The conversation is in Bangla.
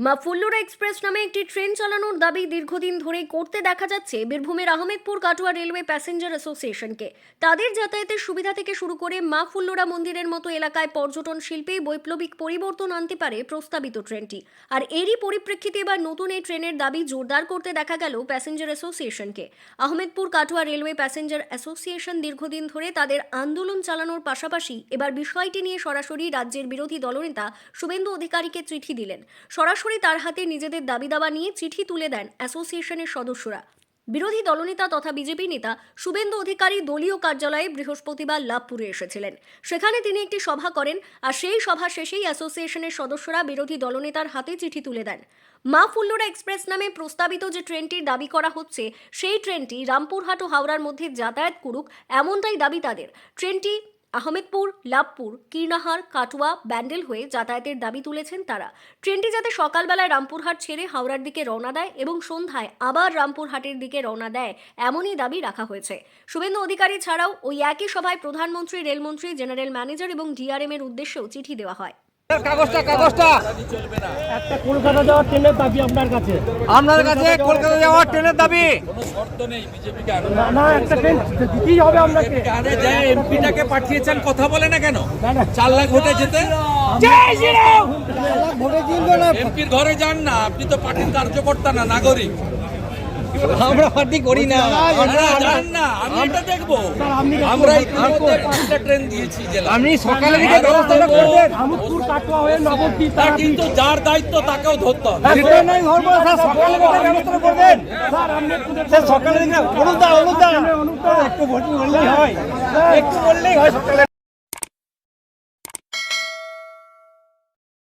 মাফুল্লুরা এক্সপ্রেস নামে একটি ট্রেন চালানোর দাবি দীর্ঘদিন ধরেই করতে দেখা যাচ্ছে বীরভূমের আহমেদপুর কাটুয়া রেলওয়ে প্যাসেঞ্জার অ্যাসোসিয়েশনকে। তাদের যাতায়াতের সুবিধা থেকে শুরু করে মাফুল্লুরা মন্দিরের মতো এলাকায় পর্যটন শিল্পে বৈপ্লবিক পরিবর্তন আনতে পারে প্রস্তাবিত ট্রেনটি। আর এরই পরিপ্রেক্ষিতে এবার নতুন এই ট্রেনের দাবি জোরদার করতে দেখা গেল প্যাসেঞ্জার অ্যাসোসিয়েশনকে। আহমেদপুর কাটুয়া রেলওয়ে প্যাসেঞ্জার অ্যাসোসিয়েশন দীর্ঘদিন ধরে তাদের আন্দোলন চালানোর পাশাপাশি এবার বিষয়টি নিয়ে সরাসরি রাজ্যের বিরোধী দলনেতা শুভেন্দু অধিকারীকে চিঠি দিলেন। সরাসরি তার হাতে নিজেদের দাবি দাবা নিয়ে চিঠি তুলে দেন অ্যাসোসিয়েশনের সদস্যরা। বিরোধী দলনেতা তথা বিজেপি নেতা শুভেন্দু অধিকারী দলীয় কার্যালয়ে বৃহস্পতিবার লাভপুরে এসেছিলেন। সেখানে তিনি একটি সভা করেন, আর সেই সভা শেষেই অ্যাসোসিয়েশনের সদস্যরা বিরোধী দলনেতার হাতে চিঠি তুলে দেন। মাফুল্লুরা এক্সপ্রেস নামে প্রস্তাবিত যে ট্রেনটির দাবি করা হচ্ছে, সেই ট্রেনটি রামপুরহাট ও হাওড়ার মধ্যে যাতায়াত করুক, এমনটাই দাবি তাদের। ট্রেনটি আহমেদপুর, লাভপুর, কীর্ণাহার, কাটুয়া, ব্যান্ডেল হয়ে যাতায়াতের দাবি তুলেছেন তারা। ট্রেনটি যাতে সকালবেলায় রামপুরহাট ছেড়ে হাওড়ার দিকে রওনা দেয় এবং সন্ধ্যায় আবার রামপুরহাটের দিকে রওনা দেয়, এমনই দাবি রাখা হয়েছে। শুভেন্দু অধিকারী ছাড়াও ওই একই সভায় প্রধানমন্ত্রী, রেলমন্ত্রী, জেনারেল ম্যানেজার এবং ডিআরএম এর উদ্দেশ্যেও চিঠি দেওয়া হয়। কাগজটা একটা কলকাতা যাওয়ার ট্রেনের দাবি আপনার কাছে। আপনার কাছে কলকাতা যাওয়ার ট্রেনের দাবি কোনো শর্ত নেই বিজেপিকে না, একটা ট্রেন দিতেই হবে আপনাকে। আরে যায় এমপিটাকে পাঠিয়েছেন, কথা বলে না কেন? 4 লাখ ভোটে যেতে ভোটে জিতবো না, এমপির ঘরে যান না, আপনি তো পার্টির কার্যকর্তা না, নাগরিক। আমরা পার্টি করি না। আপনারা যান না, আমি এটা দেখবো। আমরা ইতিমধ্যে 5টা ট্রেন দিয়েছি জেলা। আপনি সকালে দিকে ব্যবস্থাটা করবেন। আমোদপুর কাটোয়া হয়ে নবদ্বীপ তা কিন্তু যার দায়িত্ব তাকেও ধরতে হবে। সেটা নাই ধরবো স্যার, সকালে দিকে ব্যবস্থা করবেন। স্যার সকালে দিকে অনুদান একটু ভোট বললেই হয়, একটু বললেই হয় সকালে।